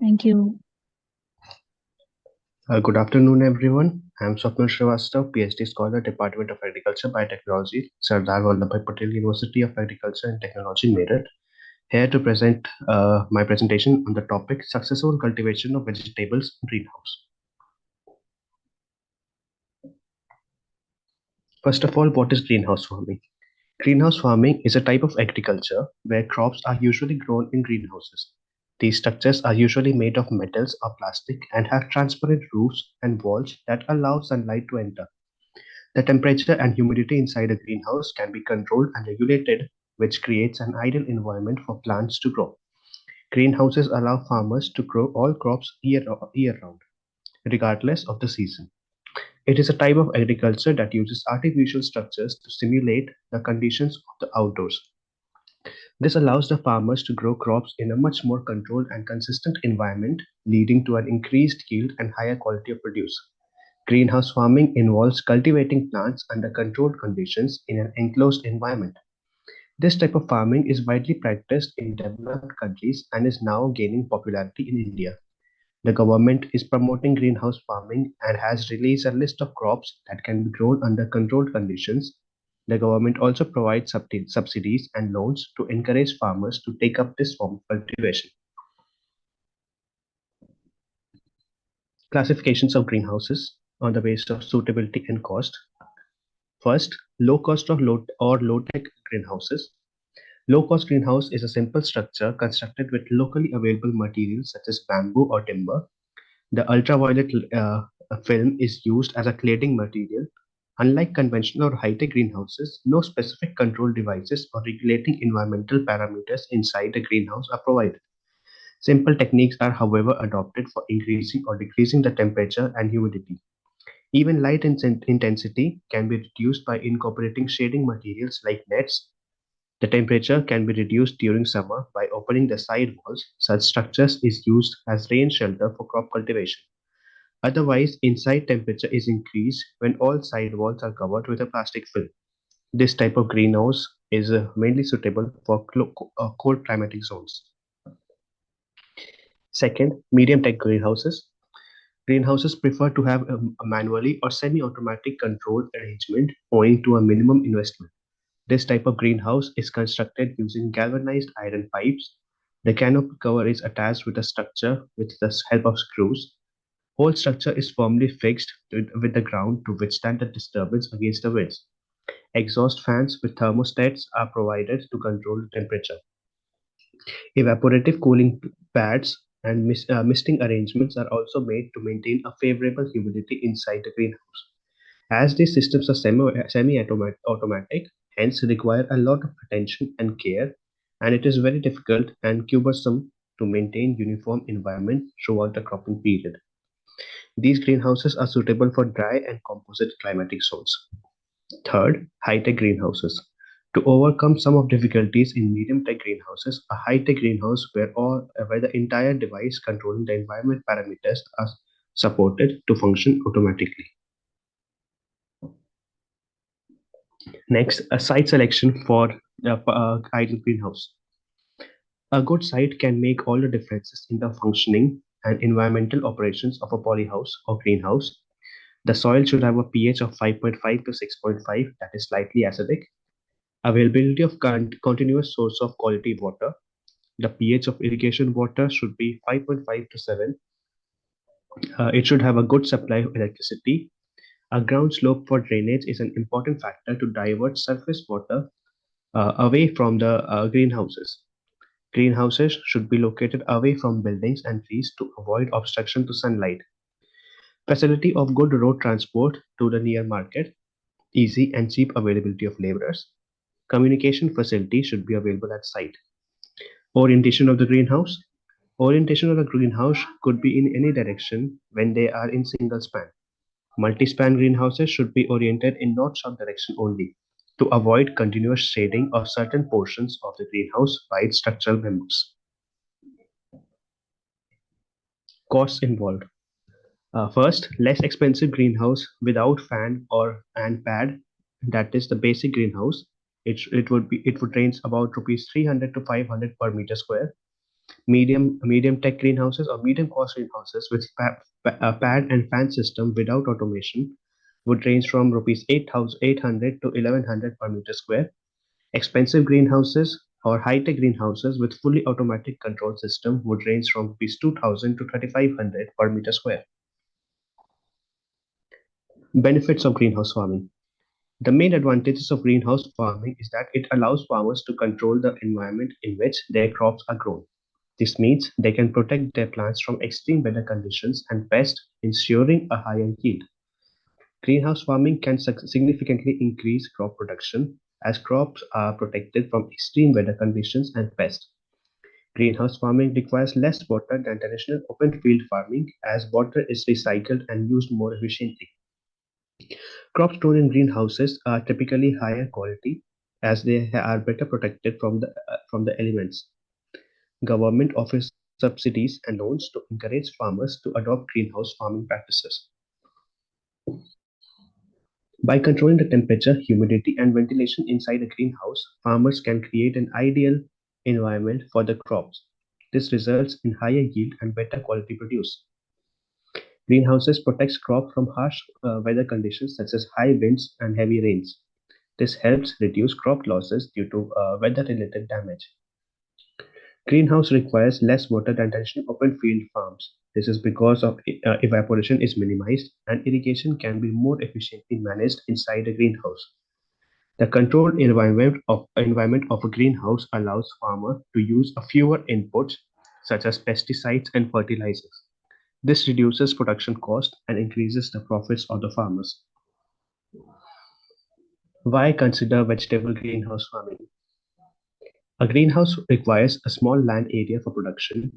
Thank you. Good afternoon, everyone. I'm Swapnil Srivastava, PhD scholar, Department of Agriculture Biotechnology, Sardar Vallabhbhai Patel University of Agriculture and Technology, Meerut. Here to present my presentation on the topic successful cultivation of vegetables in greenhouse. First of all, what is greenhouse farming? Greenhouse farming is a type of agriculture where crops are usually grown in greenhouses. These structures are usually made of metals or plastic and have transparent roofs and walls that allow sunlight to enter. The temperature and humidity inside a greenhouse can be controlled and regulated, which creates an ideal environment for plants to grow. Greenhouses allow farmers to grow all crops year round, regardless of the season. It is a type of agriculture that uses artificial structures to simulate the conditions of the outdoors. This allows the farmers to grow crops in a much more controlled and consistent environment, leading to an increased yield and higher quality of produce. Greenhouse farming involves cultivating plants under controlled conditions in an enclosed environment. This type of farming is widely practiced in developed countries and is now gaining popularity in India. The government is promoting greenhouse farming and has released a list of crops that can be grown under controlled conditions. The government also provides subsidies and loans to encourage farmers to take up this form of cultivation. Classifications of greenhouses on the basis of suitability and cost. First, low cost or low tech greenhouses. Low cost greenhouse is a simple structure constructed with locally available materials such as bamboo or timber. The ultraviolet film is used as a cladding material. Unlike conventional or high tech greenhouses, no specific control devices or regulating environmental parameters inside the greenhouse are provided. Simple techniques are, however, adopted for increasing or decreasing the temperature and humidity. Even light intensity can be reduced by incorporating shading materials like nets. The temperature can be reduced during summer by opening the side walls. Such structures is used as rain shelter for crop cultivation. Otherwise, inside temperature is increased when all side walls are covered with a plastic film. This type of greenhouse is mainly suitable for cold climatic zones. Second, medium tech greenhouses. Greenhouses prefer to have a manually or semi-automatic control arrangement owing to a minimum investment. This type of greenhouse is constructed using galvanized iron pipes. The canopy cover is attached with a structure with the help of screws. Whole structure is firmly fixed with the ground to withstand the disturbance against the winds. Exhaust fans with thermostats are provided to control the temperature. Evaporative cooling pads and misting arrangements are also made to maintain a favorable humidity inside the greenhouse. As these systems are semi-automatic, hence require a lot of attention and care, and it is very difficult and cumbersome to maintain uniform environment throughout the cropping period. These greenhouses are suitable for dry and composite climatic zones. Third, high-tech greenhouses. To overcome some of difficulties in medium-tech greenhouses, a high-tech greenhouse where the entire device controlling the environment parameters are supported to function automatically. Next, a site selection for the ideal greenhouse. A good site can make all the differences in the functioning and environmental operations of a polyhouse or greenhouse. The soil should have a pH of 5.5 to 6.5 that is slightly acidic. Availability of continuous source of quality water. The pH of irrigation water should be 5.5 to 7. It should have a good supply of electricity. A ground slope for drainage is an important factor to divert surface water away from the greenhouses. Greenhouses should be located away from buildings and trees to avoid obstruction to sunlight. Facility of good road transport to the near market, easy and cheap availability of laborers. Communication facility should be available at site. Orientation of the greenhouse. Orientation of the greenhouse could be in any direction when they are in single span. Multi-span greenhouses should be oriented in north-south direction only to avoid continuous shading of certain portions of the greenhouse by its structural members. Costs involved. First, less expensive greenhouse without fan or and pad. That is the basic greenhouse. It would range about rupees 300 to 500 per meter square. Medium tech greenhouses or medium cost greenhouses with pad and fan system without automation would range from rupees 8,800 to 1100 per meter square. Expensive greenhouses or high-tech greenhouses with fully automatic control system would range from rupees 2,000 to 3,500 per meter square. Benefits of greenhouse farming. The main advantages of greenhouse farming is that it allows farmers to control the environment in which their crops are grown. This means they can protect their plants from extreme weather conditions and pests, ensuring a higher yield. Greenhouse farming can significantly increase crop production as crops are protected from extreme weather conditions and pests. Greenhouse farming requires less water than traditional open field farming as water is recycled and used more efficiently. Crops grown in greenhouses are typically higher quality as they are better protected from the elements. Government offers subsidies and loans to encourage farmers to adopt greenhouse farming practices. By controlling the temperature, humidity, and ventilation inside a greenhouse, farmers can create an ideal environment for the crops. This results in higher yield and better quality produce. Greenhouses protect crops from harsh weather conditions such as high winds and heavy rains. This helps reduce crop losses due to weather-related damage. Greenhouse requires less water than traditional open field farms. This is because of evaporation is minimized and irrigation can be more efficiently managed inside a greenhouse. The controlled environment of a greenhouse allows farmer to use a fewer inputs such as pesticides and fertilizers. This reduces production cost and increases the profits of the farmers. Why consider vegetable greenhouse farming? A greenhouse requires a small land area for production.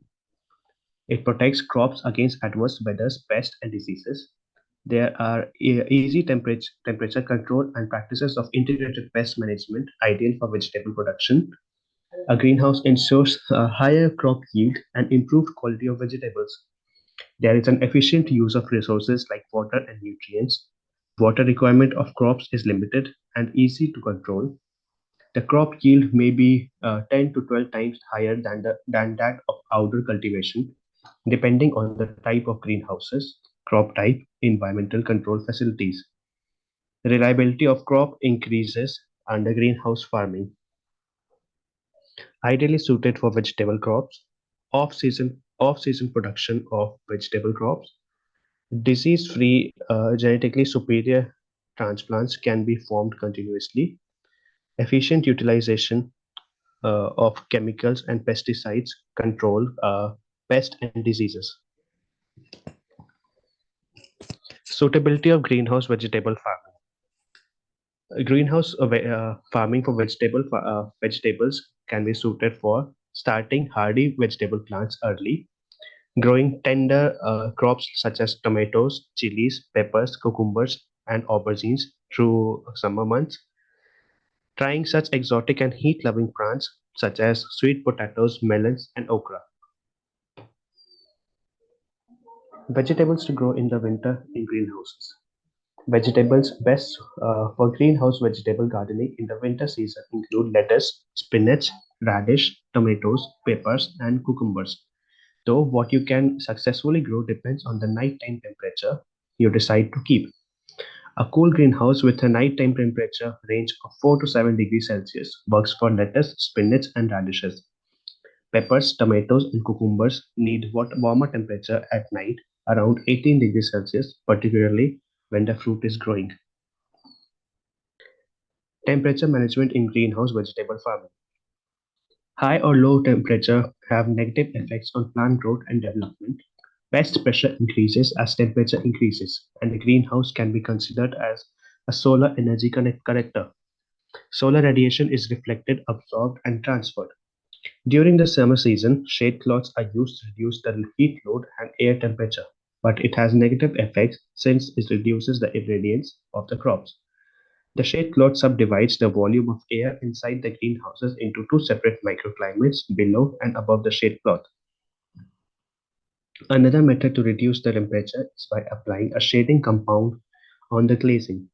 It protects crops against adverse weather, pests, and diseases. There are easy temperature control and practices of integrated pest management ideal for vegetable production. A greenhouse ensures a higher crop yield and improved quality of vegetables. There is an efficient use of resources like water and nutrients. Water requirement of crops is limited and easy to control. The crop yield may be 10 to 12 times higher than that of outdoor cultivation, depending on the type of greenhouses, crop type, environmental control facilities. Reliability of crop increases under greenhouse farming. Ideally suited for vegetable crops, off-season production of vegetable crops, disease-free, genetically superior transplants can be formed continuously. Efficient utilization of chemicals and pesticides control pests and diseases. Suitability of greenhouse vegetable farming. Greenhouse farming for vegetables can be suited for starting hardy vegetable plants early, growing tender crops such as tomatoes, chilies, peppers, cucumbers, and aubergines through summer months, trying such exotic and heat-loving plants such as sweet potatoes, melons, and okra. Vegetables to grow in the winter in greenhouses. Vegetables best for greenhouse vegetable gardening in the winter season include lettuce, spinach, radish, tomatoes, peppers, and cucumbers. Though what you can successfully grow depends on the nighttime temperature you decide to keep. A cool greenhouse with a nighttime temperature range of 4 to 7 degrees Celsius works for lettuce, spinach, and radishes. Peppers, tomatoes, and cucumbers need warmer temperature at night around 18 degrees Celsius, particularly when the fruit is growing. Temperature management in greenhouse vegetable farming. High or low temperature have negative effects on plant growth and development. Pest pressure increases as temperature increases, and the greenhouse can be considered as a solar energy collector. Solar radiation is reflected, absorbed, and transferred. During the summer season, shade cloths are used to reduce the heat load and air temperature, but it has negative effects since it reduces the irradiance of the crops. The shade cloth subdivides the volume of air inside the greenhouses into two separate microclimates below and above the shade cloth. Another method to reduce the temperature is by applying a shading compound on the glazing.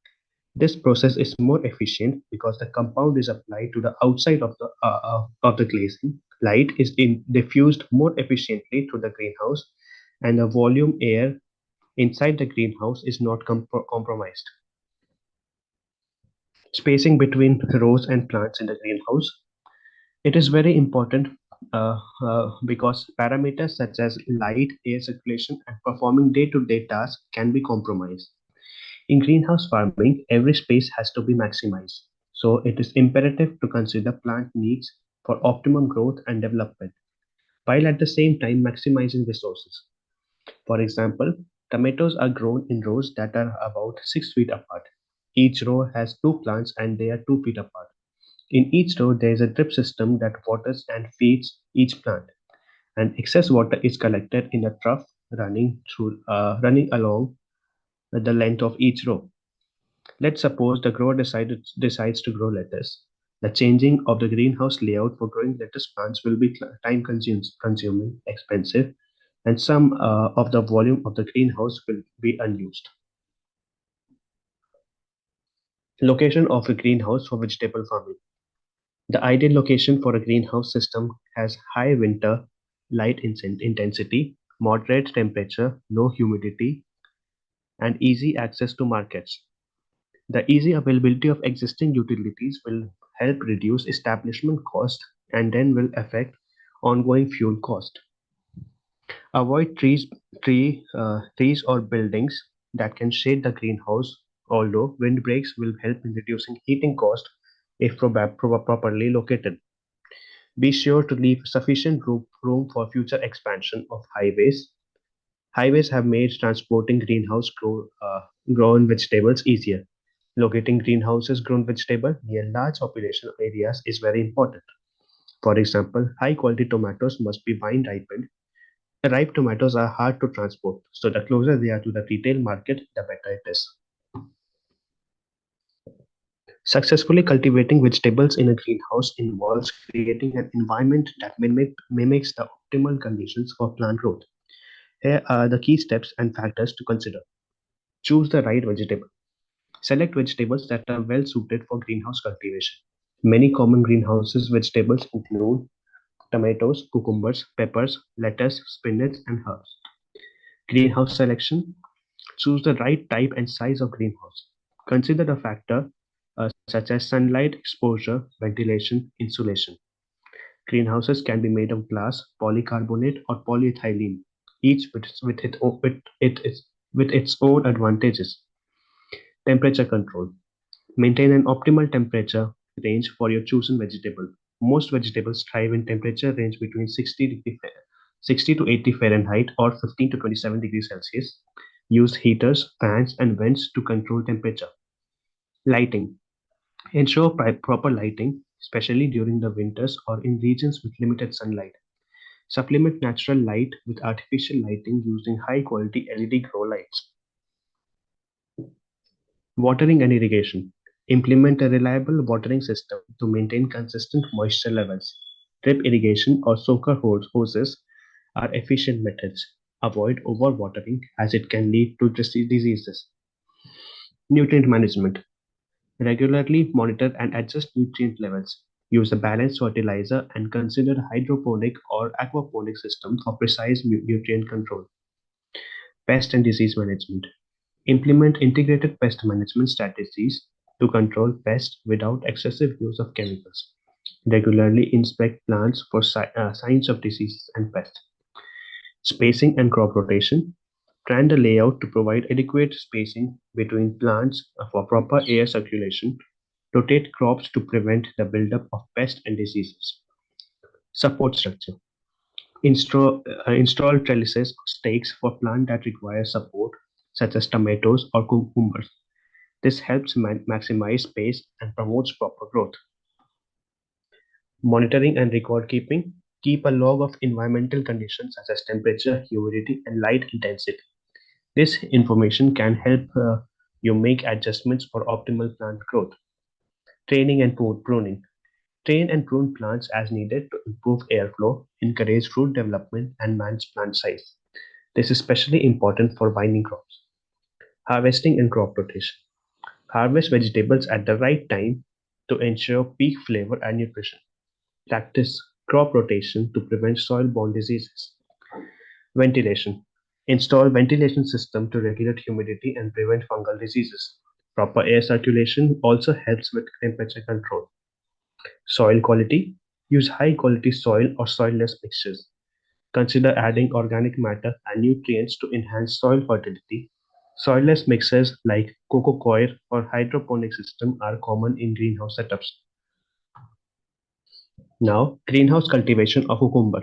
This process is more efficient because the compound is applied to the outside of the glazing Light is diffused more efficiently through the greenhouse, and the volume air inside the greenhouse is not compromised. Spacing between rows and plants in the greenhouse. It is very important because parameters such as light, air circulation, and performing day-to-day tasks can be compromised. In greenhouse farming, every space has to be maximized. So it is imperative to consider plant needs for optimum growth and development, while at the same time maximizing resources. For example, tomatoes are grown in rows that are about 6 feet apart. Each row has two plants and they are 2 feet apart. In each row, there is a drip system that waters and feeds each plant, and excess water is collected in a trough running along the length of each row. Let's suppose the grower decides to grow lettuce. The changing of the greenhouse layout for growing lettuce plants will be consuming, expensive, and some of the volume of the greenhouse will be unused. Location of a greenhouse for vegetable farming. The ideal location for a greenhouse system has high winter light intensity, moderate temperature, low humidity, and easy access to markets. The easy availability of existing utilities will help reduce establishment cost and then will affect ongoing fuel cost. Avoid trees or buildings that can shade the greenhouse, although windbreaks will help in reducing heating cost if properly located. Be sure to leave sufficient room for future expansion of highways. Highways have made transporting grown vegetables easier. Locating greenhouses grown vegetable near large population areas is very important. For example, high quality tomatoes must be vine ripened. Ripe tomatoes are hard to transport, so the closer they are to the retail market, the better it is. Successfully cultivating vegetables in a greenhouse involves creating an environment that mimics the optimal conditions for plant growth. Here are the key steps and factors to consider. Choose the right vegetable. Select vegetables that are well suited for greenhouse cultivation. Many common greenhouses vegetables include tomatoes, cucumbers, peppers, lettuce, spinach, and herbs. Greenhouse selection. Choose the right type and size of greenhouse. Consider the factor such as sunlight, exposure, ventilation, insulation. Greenhouses can be made of glass, polycarbonate, or polyethylene, each with its own advantages. Temperature control. Maintain an optimal temperature range for your chosen vegetable. Most vegetables thrive in temperature range between 60 to 80 Fahrenheit or 15 to 27 degrees Celsius. Use heaters, fans, and vents to control temperature. Lighting. Ensure proper lighting, especially during the winters or in regions with limited sunlight. Supplement natural light with artificial lighting using high quality LED grow lights. Watering and irrigation. Implement a reliable watering system to maintain consistent moisture levels. Drip irrigation or hoses are efficient methods. Avoid overwatering as it can lead to diseases. Nutrient management. Regularly monitor and adjust nutrient levels. Use a balanced fertilizer and consider hydroponic or aquaponic system for precise nutrient control. Pest and disease management. Implement integrated pest management strategies to control pests without excessive use of chemicals. Regularly inspect plants for signs of diseases and pests. Spacing and crop rotation. Plan the layout to provide adequate spacing between plants for proper air circulation. Rotate crops to prevent the buildup of pests and diseases. Support structure. Install trellises or stakes for plants that require support, such as tomatoes or cucumbers. This helps maximize space and promotes proper growth. Monitoring and record keeping. Keep a log of environmental conditions such as temperature, humidity, and light intensity. This information can help you make adjustments for optimal plant growth. Training and pruning. Train and prune plants as needed to improve airflow, encourage root development, and manage plant size. This is especially important for vining crops. Harvesting and crop rotation. Harvest vegetables at the right time to ensure peak flavor and nutrition. Practice Crop rotation to prevent soil-borne diseases. Ventilation. Install ventilation system to regulate humidity and prevent fungal diseases. Proper air circulation also helps with temperature control. Soil quality. Use high quality soil or soilless mixtures. Consider adding organic matter and nutrients to enhance soil fertility. Soilless mixes like coco coir or hydroponic system are common in greenhouse setups. Now, greenhouse cultivation of cucumber.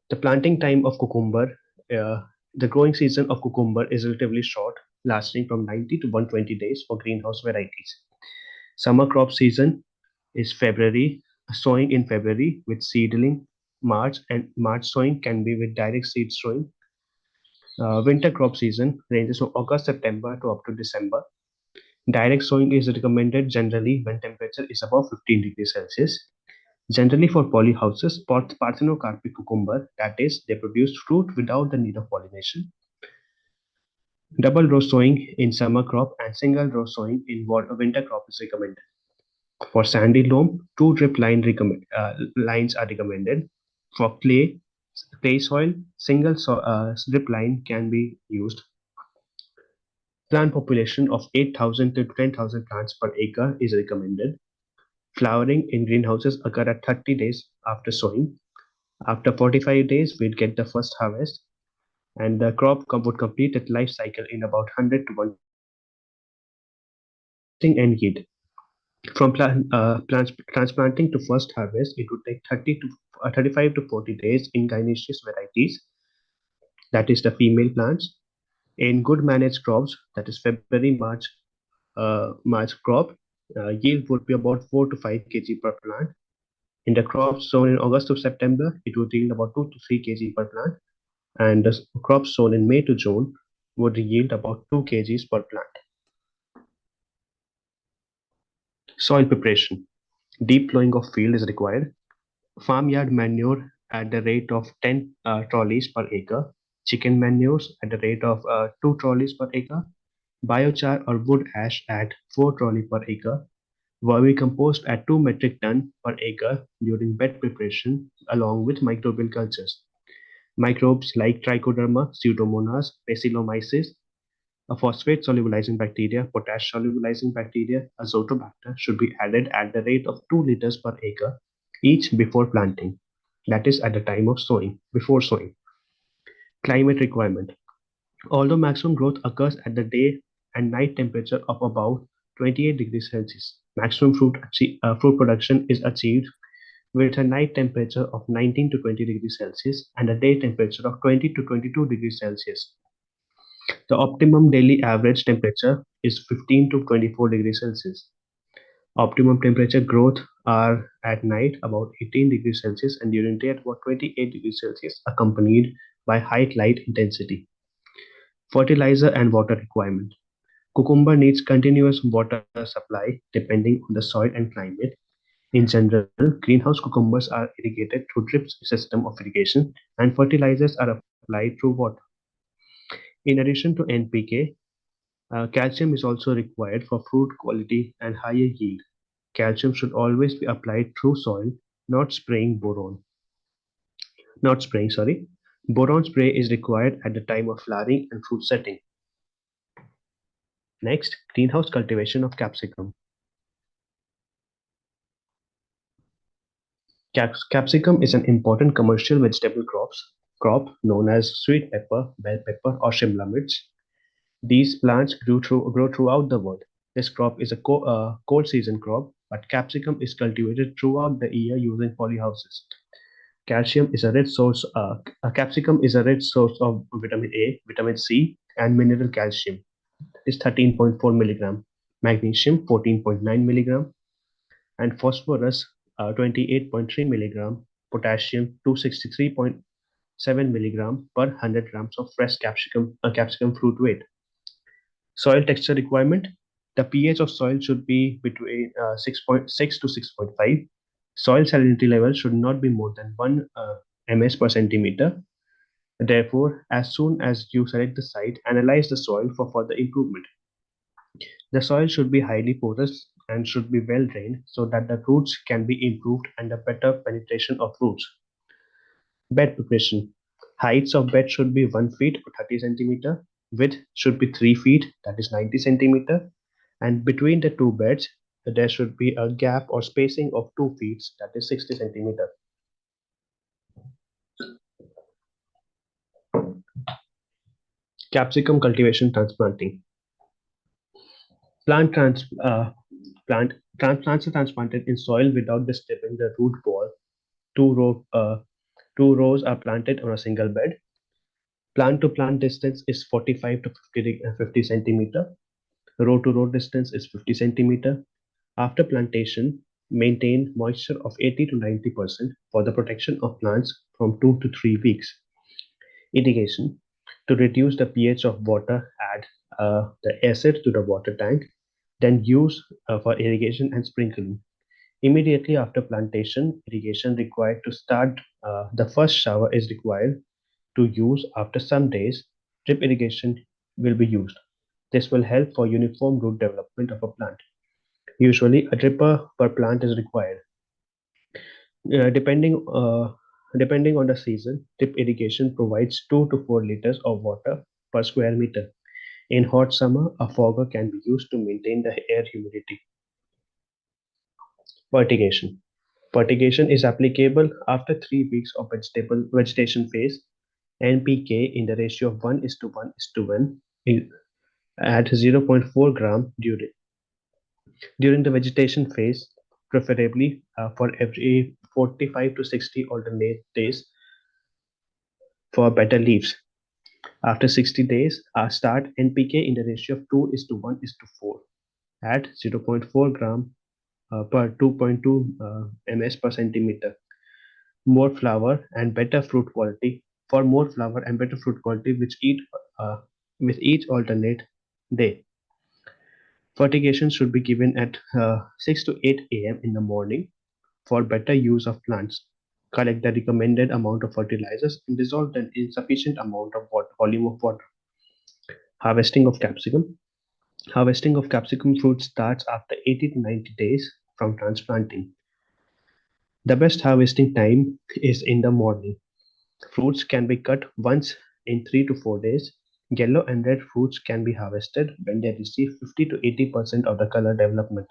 The planting time of cucumber, uh, the growing season of cucumber is relatively short, lasting from 90 to 120 days for greenhouse varieties. Summer crop season is February, sowing in February with seedling. March and March sowing can be with direct seed sowing. Winter crop season ranges from August, September to up to December. Direct sowing is recommended generally when temperature is above 15 degrees Celsius. Generally for polyhouses, parthenocarpic cucumber, that is, they produce fruit without the need of pollination. Double row sowing in summer crop and single row sowing in winter crop is recommended. For sandy loam, two drip lines are recommended. For clay soil, drip line can be used. Plant population of 8,000 to 10,000 plants per acre is recommended. Flowering in greenhouses occur at 30 days after sowing. After 45 days, we'd get the first harvest, and the crop would complete its life cycle in about 100 to 120 days. Harvesting and yield. From transplanting to first harvest, it would take 30 to 35 to 40 days in gynoecious varieties, that is the female plants. In good managed crops, that is February, March crop, yield would be about 4 to 5 kg per plant. In the crops sown in August to September, it would yield about 2 to 3 kg per plant, and the crops sown in May to June would yield about 2 kgs per plant. Soil preparation. Deep plowing of field is required. Farmyard manure at the rate of 10 trolleys per acre. Chicken manures at the rate of 2 trolleys per acre. Biochar or wood ash at 4 trolley per acre. Vermicompost at 2 metric ton per acre during bed preparation along with microbial cultures. Microbes like Trichoderma, Pseudomonas, Bacillomyces, a phosphate solubilizing bacteria, potash solubilizing bacteria, Azotobacter should be added at the rate of 2 liters per acre each before planting. That is at the time of sowing, before sowing. Climate requirement. Although maximum growth occurs at the day and night temperature of about 28 degrees Celsius, maximum fruit production is achieved with a night temperature of 19 to 20 degrees Celsius and a day temperature of 20 to 22 degrees Celsius. The optimum daily average temperature is 15 to 24 degrees Celsius. Optimum temperature growth are at night about 18 degrees Celsius and during day at about 28 degrees Celsius, accompanied by high light intensity. Fertilizer and water requirement. Cucumber needs continuous water supply depending on the soil and climate. In general, greenhouse cucumbers are irrigated through drip system of irrigation and fertilizers are applied through water. In addition to NPK, calcium is also required for fruit quality and higher yield. Calcium should always be applied through soil, not spraying boron. Not spraying, sorry. Boron spray is required at the time of flowering and fruit setting. Next, greenhouse cultivation of capsicum. Capsicum is an important commercial vegetable crop known as sweet pepper, bell pepper, or Shimla mirch. These plants grow throughout the world. This crop is a cold season crop, but capsicum is cultivated throughout the year using polyhouses. Calcium is a rich source. Capsicum is a rich source of vitamin A, vitamin C, and mineral calcium. Is 13.4 milligram, magnesium 14.9 milligram, and phosphorus 28.3 milligram, potassium 263.7 milligram per 100 grams of fresh capsicum fruit weight. Soil texture requirement. The pH of soil should be between 6.6 to 6.5. Soil salinity level should not be more than 1 ms per centimeter. Therefore, as soon as you select the site, analyze the soil for further improvement. The soil should be highly porous and should be well drained so that the roots can be improved and a better penetration of roots. Bed preparation. Heights of bed should be 1 feet or 30 centimeter. Width should be 3 feet, that is 90 centimeter. And between the two beds, there should be a gap or spacing of 2 feet, that is 60 centimeter. Capsicum cultivation transplanting. Plant trans plant Plants are transplanted in soil without disturbing the root ball. Two row two rows are planted on a single bed. Plant to plant distance is 45 to 50 centimeter. Row to row distance is 50 centimeter. After plantation, maintain moisture of 80 to 90% for the protection of plants from 2 to 3 weeks. Irrigation. To reduce the pH of water, add the acid to the water tank, then use for irrigation and sprinkling. Immediately after plantation, irrigation required to start. The first shower is required to use after some days. Drip irrigation will be used. This will help for uniform root development of a plant. Usually, a dripper per plant is required. Uh, depending uh, Depending on the season, drip irrigation provides 2 to 4 liters of water per square meter. In hot summer, a fogger can be used to maintain the air humidity. Fertigation. Fertigation is applicable after 3 weeks of vegetation phase. NPK in the ratio of 1 is to 1 is to 1 at 0.4 gram during the vegetation phase, preferably for every 45 to 60 alternate days for better leaves. After 60 days, start NPK in the ratio of 2 is to 1 is to 4 at 0.4 gram per 2.2 ms per centimeter. More flower and better fruit quality for more flower and better fruit quality uh, with each alternate day. Fertigation should be given at 6 to 8 a.m. in the morning for better use of plants. Collect the recommended amount of fertilizers and dissolve them in sufficient amount of volume of water. Harvesting of capsicum. Harvesting of capsicum fruit starts after 80 to 90 days from transplanting. The best harvesting time is in the morning. Fruits can be cut once in 3 to 4 days. Yellow and red fruits can be harvested when they receive 50 to 80% of the color development.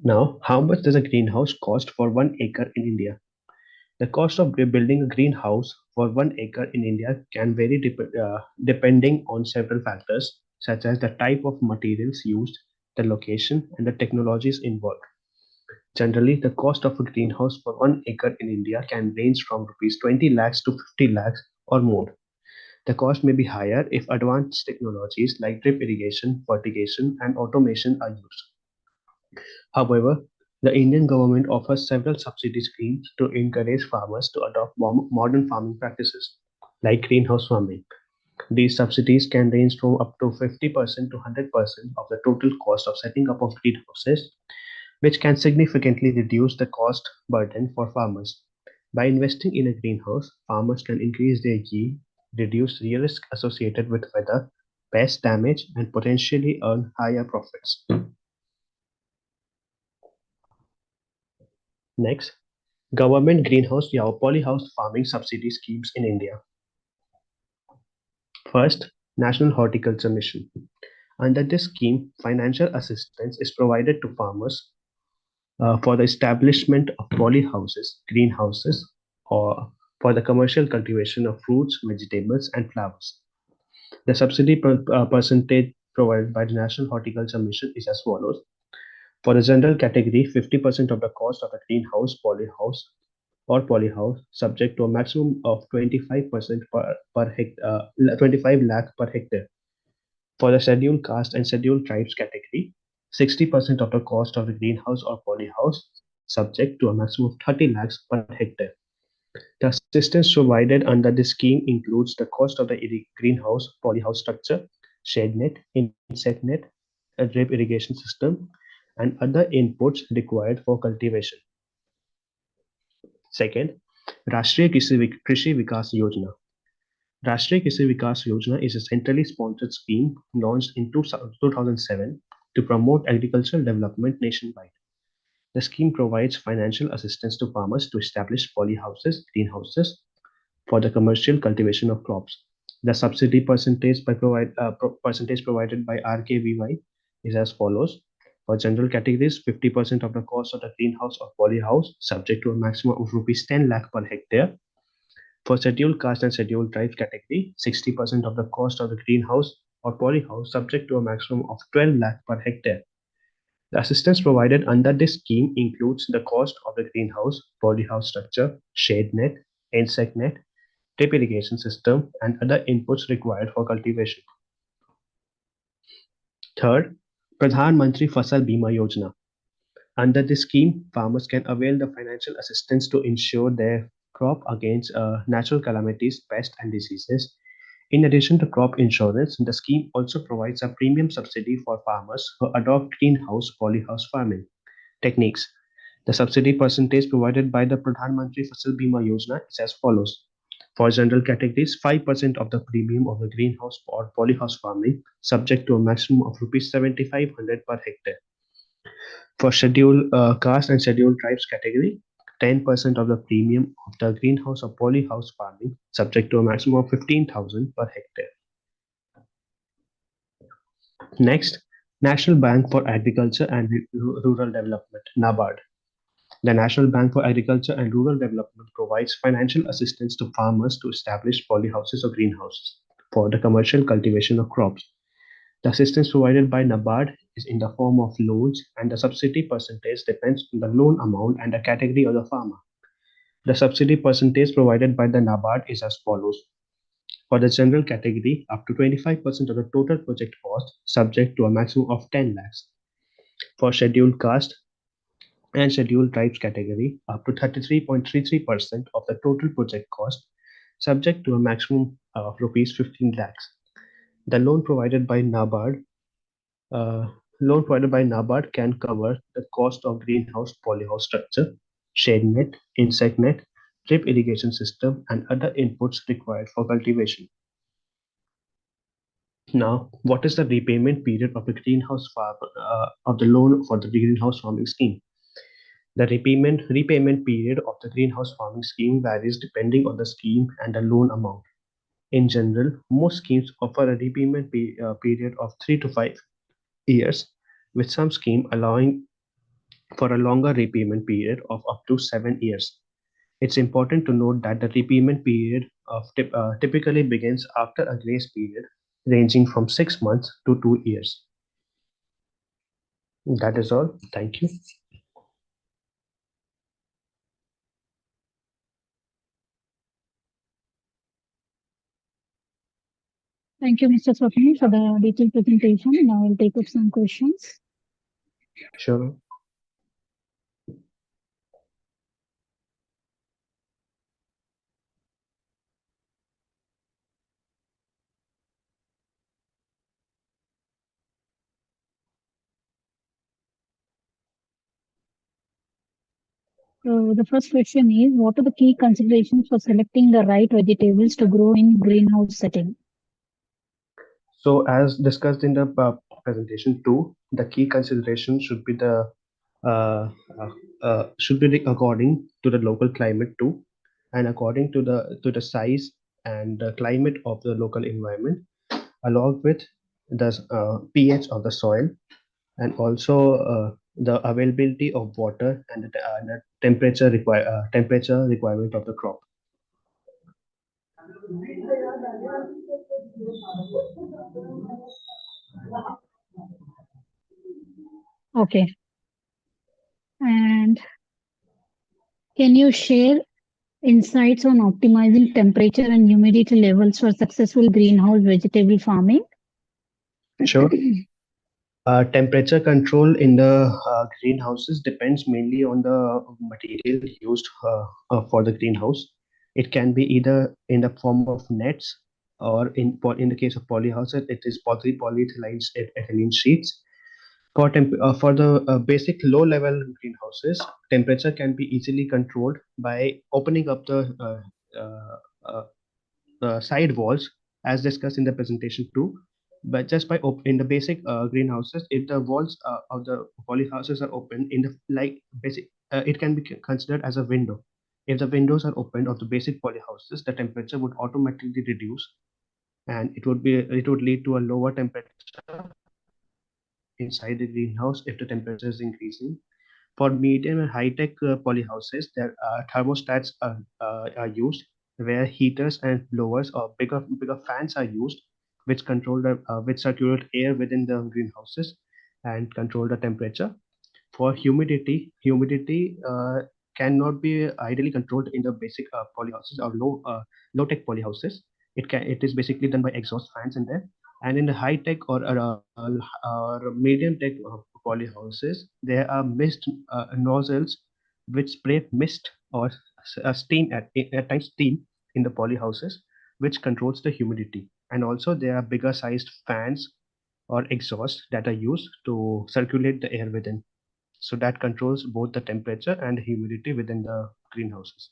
Now, how much does a greenhouse cost for 1 acre in India? The cost of building a greenhouse for 1 acre in India can vary depending on several factors, such as the type of materials used, the location, and the technologies involved. Generally, the cost of a greenhouse for 1 acre in India can range from rupees 20 lakhs to 50 lakhs or more. The cost may be higher if advanced technologies like drip irrigation, fertigation, and automation are used. However, the Indian government offers several subsidy schemes to encourage farmers to adopt modern farming practices, like greenhouse farming. These subsidies can range from up to 50% to 100% of the total cost of setting up of greenhouses, which can significantly reduce the cost burden for farmers. By investing in a greenhouse, farmers can increase their yield, reduce the risk associated with weather, pest damage, and potentially earn higher profits. Next, government greenhouse or polyhouse farming subsidy schemes in India. First, National Horticulture Mission. Under this scheme, financial assistance is provided to farmers for the establishment of polyhouses, greenhouses, or for the commercial cultivation of fruits, vegetables, and flowers. The subsidy percentage provided by the National Horticulture Mission is as follows. For the general category, 50% of the cost of a greenhouse, polyhouse, subject to a maximum of 25% per 25 lakh per hectare. For the scheduled caste and scheduled tribes category, 60% of the cost of the greenhouse or polyhouse, subject to a maximum of 30 lakhs per hectare. The assistance provided under this scheme includes the cost of the greenhouse polyhouse structure, shade net, insect net, a drip irrigation system, and other inputs required for cultivation. Second, Rashtriya Krishi Vikas Yojana. Rashtriya Krishi Vikas Yojana is a centrally sponsored scheme launched in 2007 to promote agricultural development nationwide. The scheme provides financial assistance to farmers to establish polyhouses, greenhouses, for the commercial cultivation of crops. The subsidy percentage provided by RKVY is as follows. For general categories, 50% of the cost of the greenhouse or polyhouse, subject to a maximum of rupees 10 lakh per hectare. For scheduled caste and scheduled tribe category, 60% of the cost of the greenhouse or polyhouse, subject to a maximum of 12 lakh per hectare. The assistance provided under this scheme includes the cost of the greenhouse, polyhouse structure, shade net, insect net, drip irrigation system, and other inputs required for cultivation. Third, Pradhan Mantri Fasal Bima Yojana. Under this scheme, farmers can avail the financial assistance to insure their crop against natural calamities, pests, and diseases. In addition to crop insurance, the scheme also provides a premium subsidy for farmers who adopt greenhouse polyhouse farming techniques. The subsidy percentage provided by the Pradhan Mantri Fasal Bima Yojana is as follows. For general categories, 5% of the premium of the greenhouse or polyhouse farming, subject to a maximum of rupees 7,500 per hectare. For scheduled caste and scheduled tribes category, 10% of the premium of the greenhouse or polyhouse farming, subject to a maximum of 15,000 per hectare. Next, National Bank for Agriculture and Rural Development, NABARD. The National Bank for Agriculture and Rural Development provides financial assistance to farmers to establish polyhouses or greenhouses for the commercial cultivation of crops. The assistance provided by NABARD is in the form of loans, and the subsidy percentage depends on the loan amount and the category of the farmer. The subsidy percentage provided by the NABARD is as follows. For the general category, up to 25% of the total project cost, subject to a maximum of 10 lakhs. For scheduled caste and scheduled tribes category, up to 33.33% of the total project cost, subject to a maximum of rupees 15 lakhs. The uh, loan provided by NABARD can cover the cost of greenhouse polyhouse structure, shade net, insect net, drip irrigation system, and other inputs required for cultivation. Now, what is the repayment period of the of the loan for the greenhouse farming scheme? The repayment period of the greenhouse farming scheme varies depending on the scheme and the loan amount. In general, most schemes offer a period of 3 to 5 years, with some scheme allowing for a longer repayment period of up to 7 years. It's important to note that the repayment period typically begins after a grace period ranging from 6 months to 2 years. That is all. Thank you. Thank you, Mr. Swapnil, for the detailed presentation. Now I'll take up some questions. Sure. So the first question is, what are the key considerations for selecting the right vegetables to grow in greenhouse setting? So, as discussed in the presentation two, the key consideration uh, uh, should be according to the local climate too, and according to the size and the climate of the local environment, along with the pH of the soil, and also the availability of water and the temperature requirement of the crop. Okay. And can you share insights on optimizing temperature and humidity levels for successful greenhouse vegetable farming? Sure. Temperature control in the greenhouses depends mainly on the material used for the greenhouse. It can be either in the form of nets, or in the case of polyhouses, it is polyethylene ethylene sheets. For the basic low level greenhouses, temperature can be easily controlled by opening up the uh, uh, side walls, as discussed in the presentation too. But just by in the basic greenhouses, if the walls of the polyhouses are open in the like basic, it can be considered as a window. If the windows are opened of the basic polyhouses, the temperature would automatically reduce, and it would lead to a lower temperature inside the greenhouse if the temperature is increasing. For medium and high-tech polyhouses, there thermostats are used, where heaters and blowers or bigger fans are used, which circulate air within the greenhouses and control the temperature. For humidity cannot be ideally controlled in the basic polyhouses or low tech polyhouses. It is basically done by exhaust fans in there. And in the high tech or medium tech polyhouses, there are mist nozzles which spray mist or steam at times steam in the polyhouses, which controls the humidity. And also there are bigger sized fans or exhaust that are used to circulate the air within, so that controls both the temperature and humidity within the greenhouses.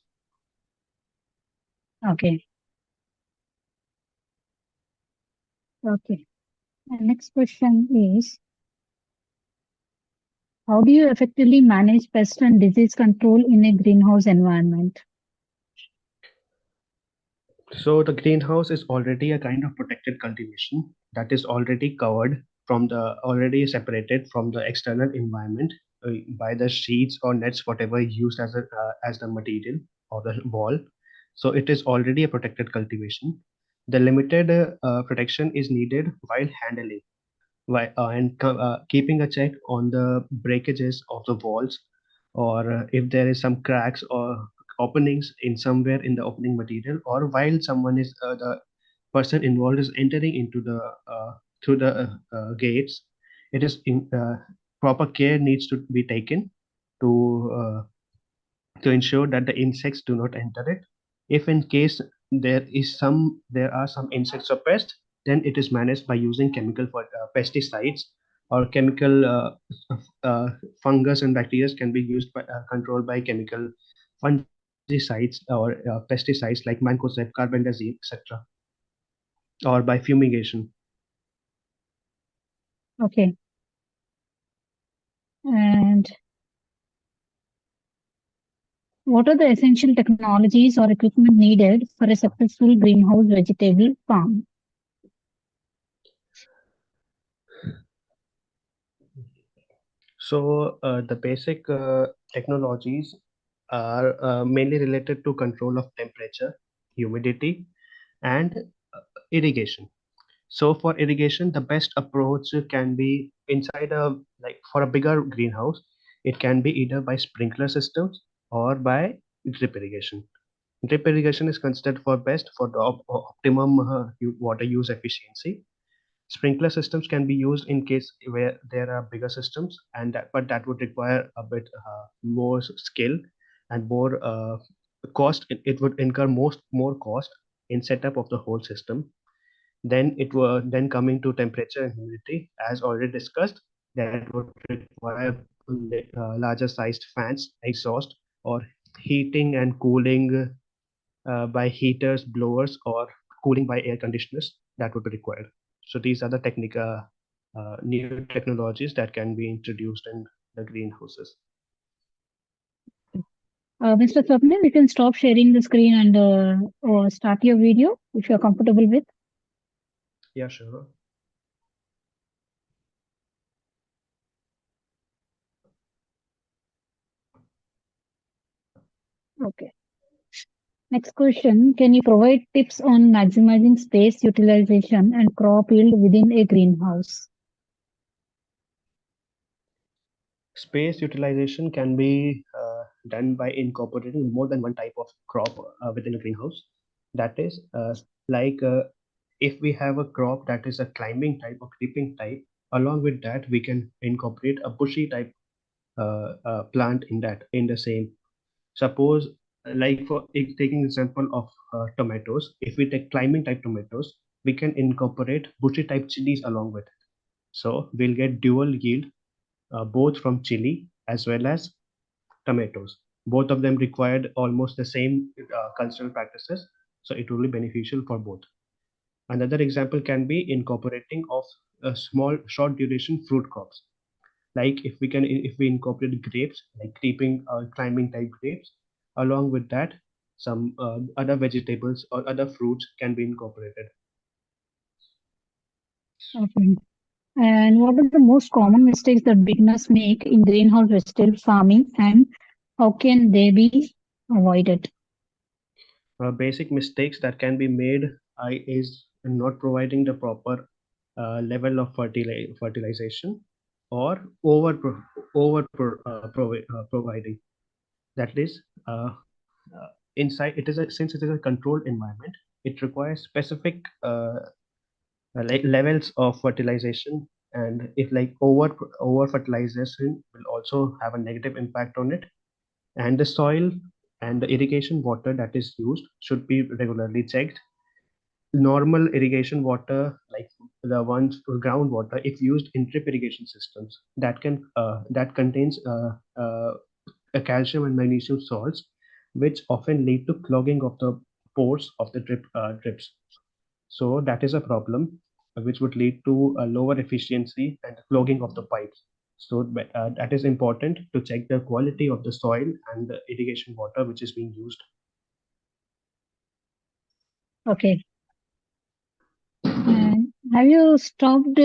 Okay. Okay. And next question is, how do you effectively manage pest and disease control in a greenhouse environment? So the greenhouse is already a kind of protected cultivation that is already covered from the already separated from the external environment by the sheets or nets, whatever used as the material or the wall. So it is already a protected cultivation. The limited protection is needed while handling keeping a check on the breakages of the walls, or if there is some cracks or openings in somewhere in the opening material, or while someone is the person involved is entering into the through the gates. It is in proper care needs to be taken to ensure that the insects do not enter it. If in case there are some insects or pests, then it is managed by using pesticides or chemical uh, fungus and bacteria can be used by controlled by chemical fungicides or pesticides like mancozeb, carbendazim, etc., or by fumigation. Okay. And what are the essential technologies or equipment needed for a successful greenhouse vegetable farm? So the basic technologies are mainly related to control of temperature, humidity, and irrigation. So for irrigation, the best approach can be inside like for a bigger greenhouse, it can be either by sprinkler systems or by drip irrigation. Drip irrigation is considered for best for the optimum water use efficiency. Sprinkler systems can be used in case where there are bigger systems, but that would require a bit more skill and more cost. It would incur more cost in setup of the whole system. Then it were then coming to temperature and humidity, as already discussed, that would require larger sized fans, exhaust, or heating and cooling by heaters, blowers, or cooling by air conditioners that would be required. So these are the new technologies that can be introduced in the greenhouses. Mr. Swapnil, you can stop sharing the screen and start your video if you're comfortable with. Yeah, sure. Okay. Next question, can you provide tips on maximizing space utilization and crop yield within a greenhouse? Space utilization can be done by incorporating more than one type of crop within a greenhouse. That is, like if we have a crop that is a climbing type or creeping type, along with that, we can incorporate a bushy type plant in the same. Suppose, like for taking example of tomatoes, if we take climbing type tomatoes, we can incorporate bushy type chilies along with it. So we'll get dual yield both from chili as well as tomatoes. Both of them required almost the same cultural practices. so it will be beneficial for both. Another example can be incorporating of small short duration fruit crops, like if we incorporate grapes, like creeping climbing type grapes. Along with that, some other vegetables or other fruits can be incorporated. Okay. And what are the most common mistakes that beginners make in greenhouse vegetable farming, and how can they be avoided? Basic mistakes that can be made is not providing the proper level of fertilization, or providing. That is, inside it is since it is a controlled environment, it requires specific like levels of fertilization, and if like over fertilization will also have a negative impact on it. And the soil and the irrigation water that is used should be regularly checked. Normal irrigation water, like the ones groundwater, if used in drip irrigation systems, that contains a calcium and magnesium salts, which often lead to clogging of the pores of the drips. So that is a problem, which would lead to a lower efficiency and clogging of the pipes. So that is important to check the quality of the soil and the irrigation water which is being used. Okay. And have you stopped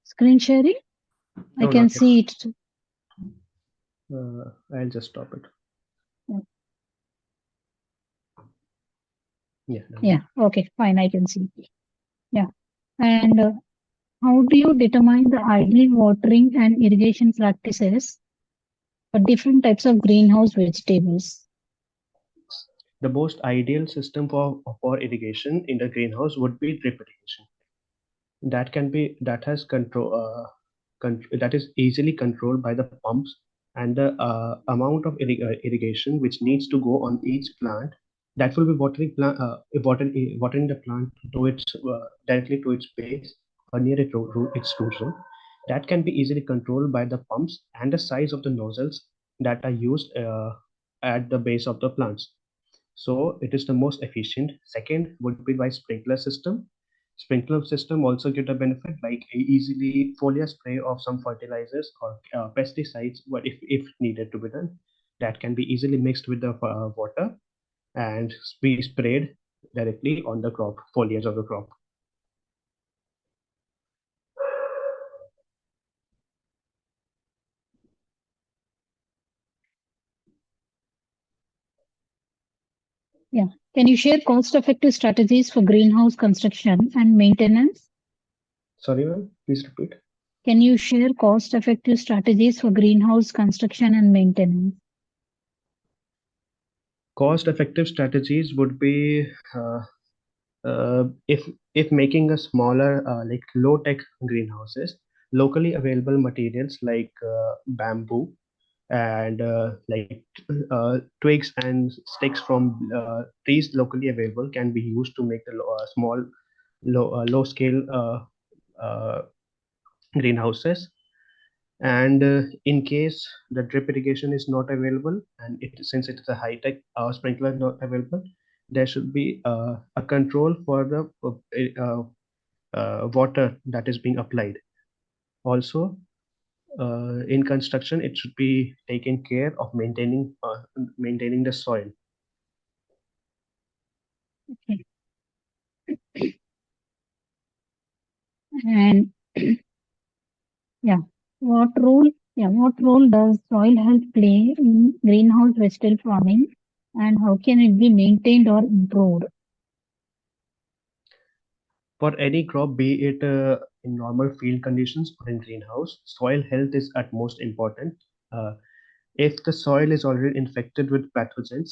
screen sharing? I No, can not yet. see it. I'll just stop it. Yeah, done. Yeah. Okay. Fine. I can see. Yeah. And how do you determine the ideal watering and irrigation practices for different types of greenhouse vegetables? The most ideal system for irrigation in the greenhouse would be drip irrigation. That has that is easily controlled by the pumps, and the amount of irrigation which needs to go on each plant, that will be watering the plant to its directly to its base or near its root zone. That can be easily controlled by the pumps and the size of the nozzles that are used at the base of the plants. So it is the most efficient. Second would be by sprinkler system. Sprinkler system also get a benefit, like a easily foliar spray of some fertilizers or pesticides, but if needed to be done, that can be easily mixed with the water and be sprayed directly on the crop foliage of the crop. Yeah. Can you share cost-effective strategies for greenhouse construction and maintenance? Sorry, ma'am, please repeat. Can you share cost-effective strategies for greenhouse construction and maintenance? Cost effective strategies would be if making a smaller like low tech greenhouses, locally available materials like bamboo and twigs and sticks from trees locally available can be used to make the small low scale uh, greenhouses. And in case the drip irrigation is not available, and since it is a high tech sprinkler not available, there should be a control for the water that is being applied. Also, in construction, it should be taken care of maintaining the soil. Okay. And yeah, what role does soil health play in greenhouse vegetable farming, and how can it be maintained or improved? For any crop, be it in normal field conditions or in greenhouse, soil health is at most important. Uh, if the soil is already infected with pathogens,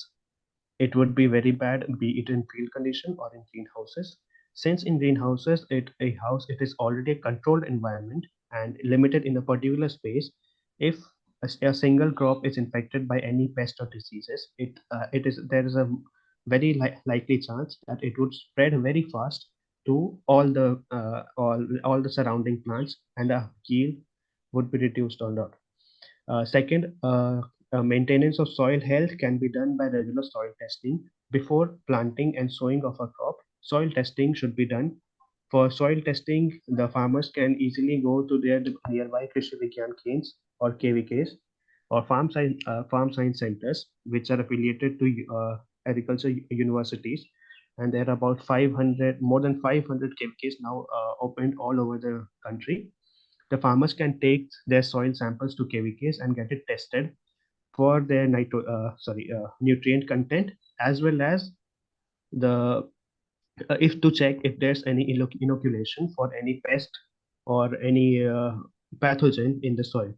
it would be very bad, be it in field condition or in greenhouses. Since in greenhouses, it is already a controlled environment and limited in a particular space. If a single crop is infected by any pest or diseases, it is there is a very likely chance that it would spread very fast to all the surrounding plants, and the yield would be reduced or not. Second, maintenance of soil health can be done by regular soil testing. Before planting and sowing of a crop, soil testing should be done. For soil testing, the farmers can easily go to their nearby Krishi Vigyan Kendras or KVKs or farm science centers, which are affiliated to agriculture universities. And there are about 500, more than 500 KVKs now opened all over the country. The farmers can take their soil samples to KVKs and get it tested for their nutrient content, as well as the if to check if there's any inoculation for any pest or any pathogen in the soil.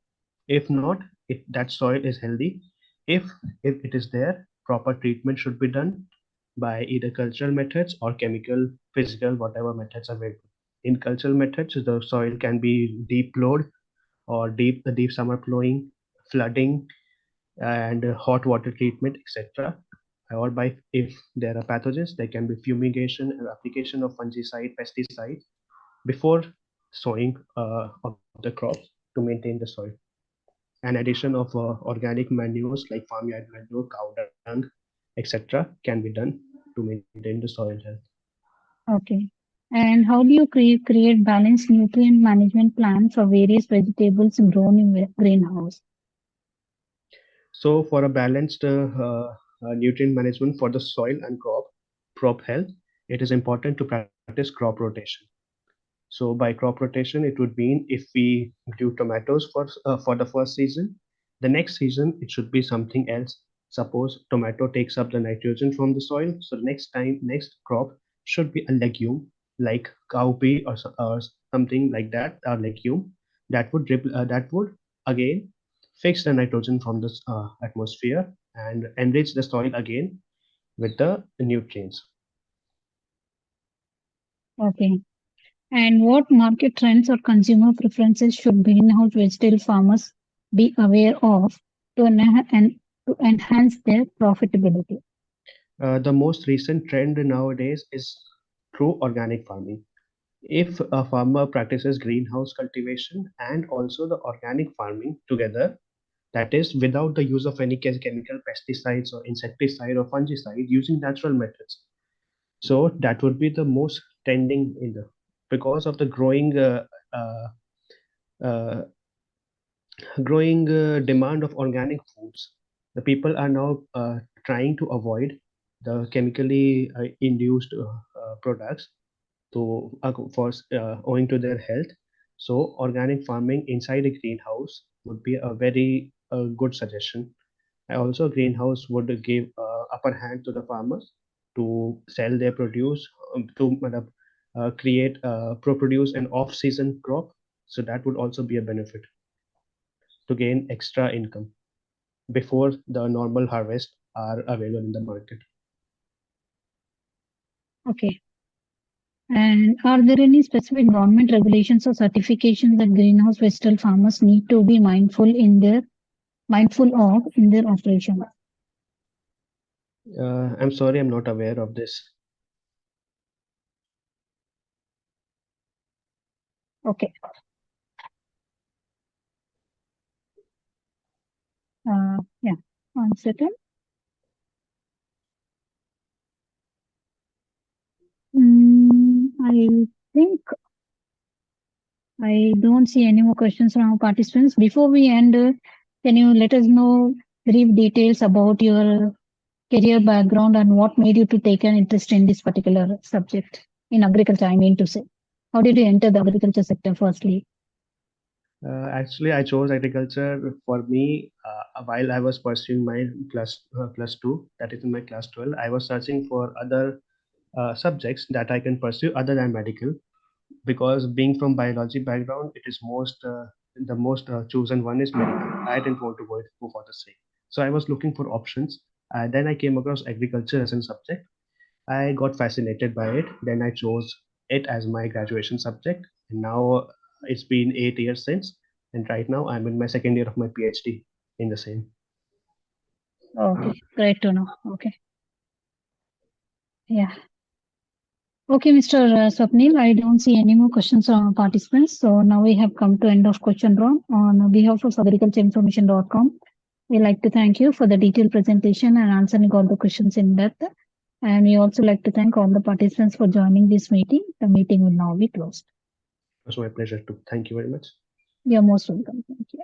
If not, if that soil is healthy, if if it is there, proper treatment should be done by either cultural methods or chemical, physical, whatever methods are available. In cultural methods, the soil can be deep plowed or deep summer plowing, flooding, and hot water treatment, etc. Or by if there are pathogens, there can be fumigation and application of fungicide, pesticides before sowing of the crops to maintain the soil. An addition of organic manures like farmyard manure, cow dung, etc., can be done to maintain the soil health. Okay. And how do you create balanced nutrient management plan for various vegetables grown in greenhouse? So, for a balanced nutrient management for the soil and crop health, it is important to practice crop rotation. So by crop rotation, it would mean if we do tomatoes for the first season, the next season it should be something else. Suppose tomato takes up the nitrogen from the soil, so next crop should be a legume like cowpea or something like that, or legume that would again fix the nitrogen from the atmosphere and enrich the soil again with the nutrients. Okay. And what market trends or consumer preferences should greenhouse vegetable farmers be aware of to, to enhance their profitability? The most recent trend nowadays is true organic farming. If a farmer practices greenhouse cultivation and also the organic farming together, that is without the use of any chemical pesticides or insecticide or fungicide, using natural methods. So that would be the most trending in the, because of the uh, uh, growing demand of organic foods. The people are now trying to avoid the chemically induced products to owing to their health. So organic farming inside a greenhouse would be a very good suggestion. Also, greenhouse would give upper hand to the farmers to sell their produce, create produce an off-season crop. So that would also be a benefit to gain extra income before the normal harvest are available in the market. Okay. And are there any specific government regulations or certifications that greenhouse vegetable farmers need to be mindful of in their operation? I'm sorry, I'm not aware of this. Okay. Yeah. 1 second. I think I don't see any more questions from our participants. Before we end, can you let us know brief details about your career background and what made you to take an interest in this particular subject in agriculture? I mean to say, how did you enter the agriculture sector firstly? Actually, I chose agriculture for me while I was pursuing my plus two, that is in my class 12. I was searching for other subjects that I can pursue other than medical, because being from biology background, it is the most chosen one is medical. I didn't want to go for the same, so I was looking for options. Then I came across agriculture as a subject. I got fascinated by it. Then I chose it as my graduation subject, and now it's been 8 years since. And right now I'm in my second year of my PhD in the same. Okay, great to know. Okay, yeah. Okay, Mr. Swapnil, I don't see any more questions from participants. So now we have come to end of question round. On behalf of agricultureinformation.com, we like to thank you for the detailed presentation and answering all the questions in depth. And we also like to thank all the participants for joining this meeting. The meeting will now be closed. It was my pleasure too. Thank you very much. You're most welcome. Thank you.